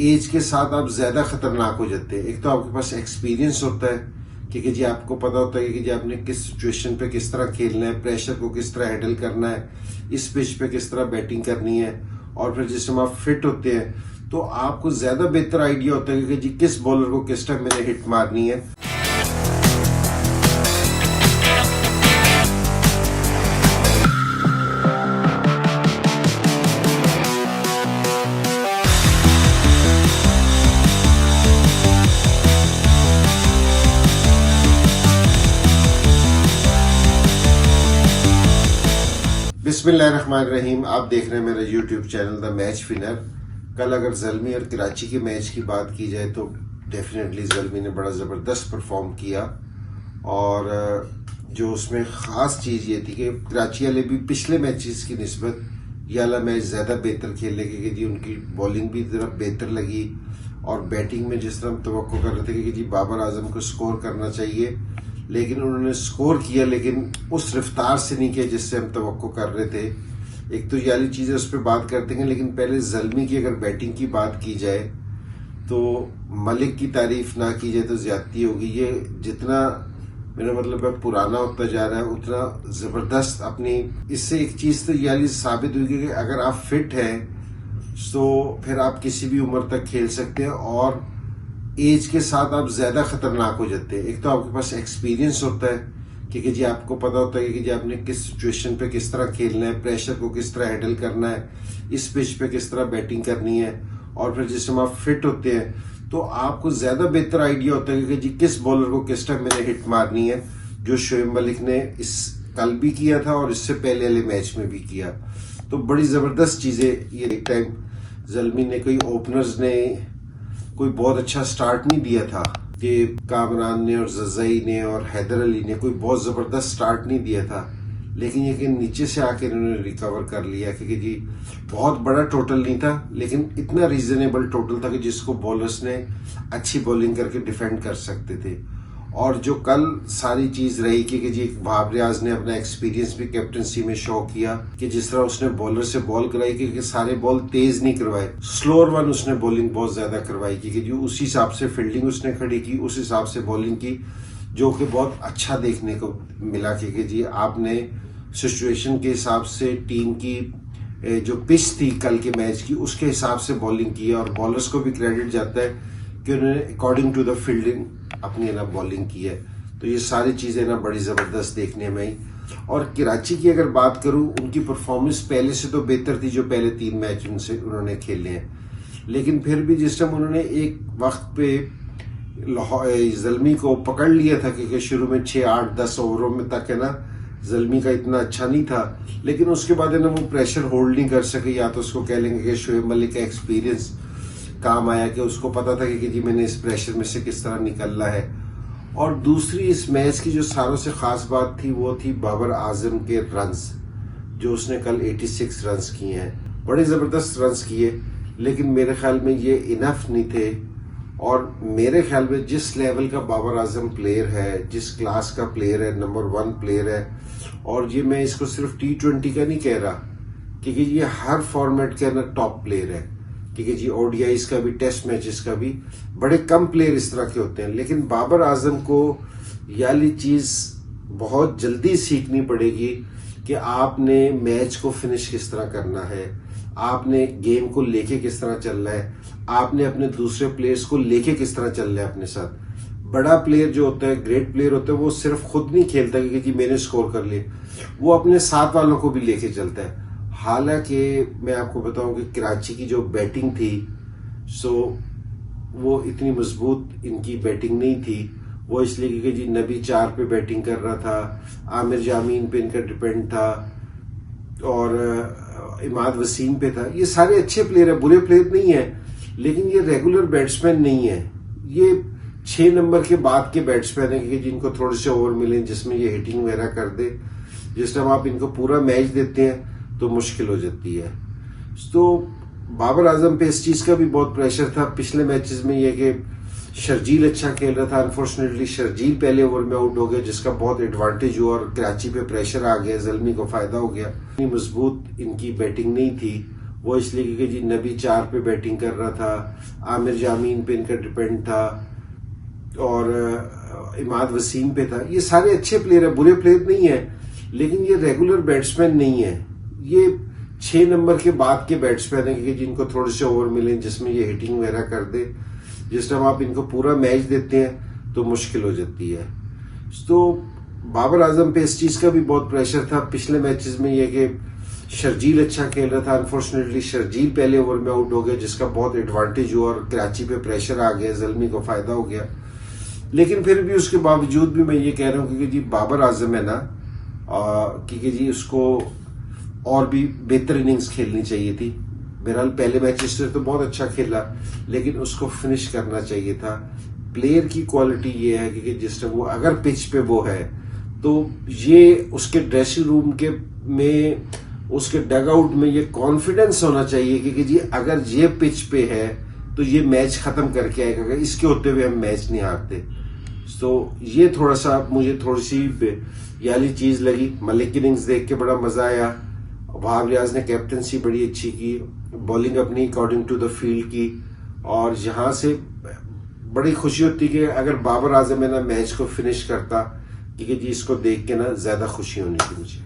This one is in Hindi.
एज के साथ आप ज्यादा खतरनाक हो जाते हैं। एक तो आपके पास एक्सपीरियंस होता है कि जी आपको पता होता है कि जी आपने किस सिचुएशन पे किस तरह खेलना है, प्रेशर को किस तरह हैंडल करना है, इस पिच पे किस तरह बैटिंग करनी है। और फिर जिस टाइम आप फिट होते हैं तो आपको ज्यादा बेहतर आइडिया होता है कि जी किस बॉलर को किस टाइम मैंने हिट मारनी है। बिस्मिल्लाहिर्रहमानिर्रहीम। आप देख रहे हैं मेरा YouTube channel the match winner. कल अगर ज़ल्मी और कराची के मैच की बात की जाए तो डेफिनेटली ज़ल्मी ने बड़ा ज़बरदस्त परफॉर्म किया। और जो उसमें ख़ास चीज़ ये थी कि कराची वाले भी पिछले मैचेस की निस्बत ये वाला मैच ज़्यादा बेहतर खेले क्योंकि जी उनकी बॉलिंग भी ज़रा बेहतर लगी। और बैटिंग में जिस तरह हम तवक्को कर रहे थे कि जी बाबर आजम को स्कोर करना चाहिए, लेकिन उन्होंने स्कोर किया लेकिन उस रफ्तार से नहीं किया जिससे हम तवक्को कर रहे थे। एक तो ये वाली चीज़ें उस पर बात करते हैं, लेकिन पहले ज़ल्मी की अगर बैटिंग की बात की जाए तो मलिक की तारीफ ना की जाए तो ज्यादती होगी। ये जितना मेरा मतलब है पुराना होता जा रहा है उतना ज़बरदस्त अपनी इससे एक चीज़ तो ये वाली साबित हुई कि अगर आप फिट हैं तो फिर आप किसी भी उम्र तक खेल सकते हैं और एज के साथ आप ज्यादा खतरनाक हो जाते हैं। एक तो आपके पास एक्सपीरियंस होता है कि जी आपको पता होता है कि जी आपने किस सिचुएशन पे किस तरह खेलना है, प्रेशर को किस तरह हैंडल करना है, इस पिच पे किस तरह बैटिंग करनी है। और फिर जिस टाइम आप फिट होते हैं तो आपको ज्यादा बेहतर आइडिया होता है कि जी किस बॉलर को किस टाइम मैंने हिट मारनी है, जो शोएब मलिक ने इस कल भी किया था और इससे पहले वाले मैच में भी किया। तो बड़ी जबरदस्त चीजें ये एक टाइम ज़ल्मी ने कोई ओपनर्स ने कोई बहुत अच्छा स्टार्ट नहीं दिया था कि कामरान ने और जज़ई ने और हैदर अली ने कोई बहुत ज़बरदस्त स्टार्ट नहीं दिया था, लेकिन ये कि नीचे से आके इन्होंने रिकवर कर लिया क्योंकि जी बहुत बड़ा टोटल नहीं था लेकिन इतना रीजनेबल टोटल था कि जिसको बॉलर्स ने अच्छी बॉलिंग करके डिफेंड कर सकते थे। और जो कल सारी चीज रही कि जी वहाब रियाज ने अपना एक्सपीरियंस भी कैप्टनसी में शो किया कि जिस तरह उसने बॉलर से बॉल कराई कि सारे बॉल तेज नहीं करवाए, स्लोअर वन उसने बॉलिंग बहुत ज्यादा करवाई कि जी उसी हिसाब से फील्डिंग उसने खड़ी की, उस हिसाब से बॉलिंग की, जो कि बहुत अच्छा देखने को मिला कि जी आपने सिचुएशन के हिसाब से टीम की जो पिच थी कल के मैच की उसके हिसाब से बॉलिंग की है। और बॉलर्स को भी क्रेडिट जाता है कि उन्होंने अकॉर्डिंग टू द फील्डिंग अपनी ना बॉलिंग की है। तो ये सारी चीजें ना बड़ी जबरदस्त देखने में आई। और कराची की अगर बात करूं उनकी परफॉर्मेंस पहले से तो बेहतर थी जो पहले 3 मैच उनसे उन्होंने खेले हैं, लेकिन फिर भी जिस टाइम उन्होंने एक वक्त पे ज़ल्मी को पकड़ लिया था क्योंकि शुरू में 6, 8, 10 ओवरों में तक है ना ज़ल्मी का इतना अच्छा नहीं था, लेकिन उसके बाद है ना वो प्रेशर होल्ड नहीं कर सके। या तो उसको कह लेंगे कि शोएब मलिक का एक्सपीरियंस काम आया कि उसको पता था कि जी मैंने इस प्रेशर में से किस तरह निकलना है। और दूसरी इस मैच की जो सारों से खास बात थी वो थी बाबर आजम के रन्स, जो उसने कल 86 रन्स किए हैं। बड़े ज़बरदस्त रन्स किए, लेकिन मेरे ख्याल में ये इनफ नहीं थे। और मेरे ख्याल में जिस लेवल का बाबर आजम प्लेयर है, जिस क्लास का प्लेयर है, नंबर 1 प्लेयर है, और ये मैं इसको सिर्फ T20 का नहीं कह रहा क्योंकि ये हर फॉर्मेट के अंदर टॉप प्लेयर है। क्योंकि जी ODIs का भी, टेस्ट मैचेस का भी बड़े कम प्लेयर इस तरह के होते हैं, लेकिन बाबर आजम को याली चीज बहुत जल्दी सीखनी पड़ेगी कि आपने मैच को फिनिश किस तरह करना है, आपने गेम को लेके किस तरह चलना है, आपने अपने दूसरे प्लेयर्स को लेके किस तरह चलना है अपने साथ। बड़ा प्लेयर जो होता है, ग्रेट प्लेयर होता है, वो सिर्फ खुद नहीं खेलता कि जी मैंने स्कोर कर लिया, वो अपने साथ वालों को भी लेके चलता है। हालांकि मैं आपको बताऊं कि कराची की जो बैटिंग थी सो वो इतनी मजबूत इनकी बैटिंग नहीं थी। वो इसलिए क्योंकि जी नबी 4 पे बैटिंग कर रहा था, आमिर जामीन पे इनका डिपेंड था और इमाद वसीम पे था। ये सारे अच्छे प्लेयर है, बुरे प्लेयर नहीं है, लेकिन ये रेगुलर बैट्समैन नहीं है। ये 6 नंबर के बाद के बैट्समैन है क्योंकि जिनको थोड़े से ओवर मिले जिसमें ये हिटिंग वगैरह कर दे। जिस टाइम आप इनको पूरा मैच देते हैं तो मुश्किल हो जाती है। तो बाबर आजम पे इस चीज का भी बहुत प्रेशर था पिछले मैचेस में, ये कि शर्जील अच्छा खेल रहा था, अनफॉर्चुनेटली शर्जील पहले ओवर में आउट हो गया जिसका बहुत एडवांटेज हुआ और कराची पे प्रेशर आ गया, ज़ल्मी को फायदा हो गया। इतनी मजबूत इनकी बैटिंग नहीं थी वो इसलिए क्योंकि जी नबी 4 पे बैटिंग कर रहा था, आमिर जामीन पे इनका डिपेंड था और इमाद वसीम पे था। ये सारे अच्छे प्लेयर है, बुरे प्लेयर नहीं है, लेकिन ये रेगुलर बैट्समैन नहीं है। ये 6 नंबर के बाद के बैट्समैन है क्योंकि जिनको थोड़े से ओवर मिले जिसमें ये हिटिंग वगैरह कर दे। जिस टाइम आप इनको पूरा मैच देते हैं तो मुश्किल हो जाती है। तो बाबर आजम पे इस चीज का भी बहुत प्रेशर था पिछले मैचेस में, ये कि शर्जील अच्छा खेल रहा था, अनफॉर्चुनेटली शर्जील पहले ओवर में आउट हो गया जिसका बहुत एडवांटेज हुआ और कराची पे प्रेशर आ गया, ज़ल्मी को फायदा हो गया। लेकिन फिर भी उसके बावजूद भी मैं ये कह रहा हूँ क्योंकि जी बाबर आजम है ना, क्योंकि जी उसको और भी बेहतर इनिंग्स खेलनी चाहिए थी। बहरहाल पहले मैचेस से तो बहुत अच्छा खेला, लेकिन उसको फिनिश करना चाहिए था। प्लेयर की क्वालिटी ये है कि जिस टाइम वो अगर पिच पे वो है तो ये उसके ड्रेसिंग रूम के में, उसके डग आउट में ये कॉन्फिडेंस होना चाहिए कि जी अगर ये पिच पे है तो ये मैच खत्म करके आएगा, इसके होते हुए हम मैच नहीं हारते। तो ये थोड़ा सा मुझे थोड़ी सी ये वाली चीज लगी। मलिक की इनिंग्स देख के बड़ा मजा आया। वहाब रियाज ने कैप्टनसी बड़ी अच्छी की, बॉलिंग अपनी अकॉर्डिंग टू द फील्ड की, और यहाँ से बड़ी खुशी होती कि अगर बाबर आजम है ना मैच को फिनिश करता, क्योंकि जी इसको देख के ना ज्यादा खुशी होनी थी मुझे।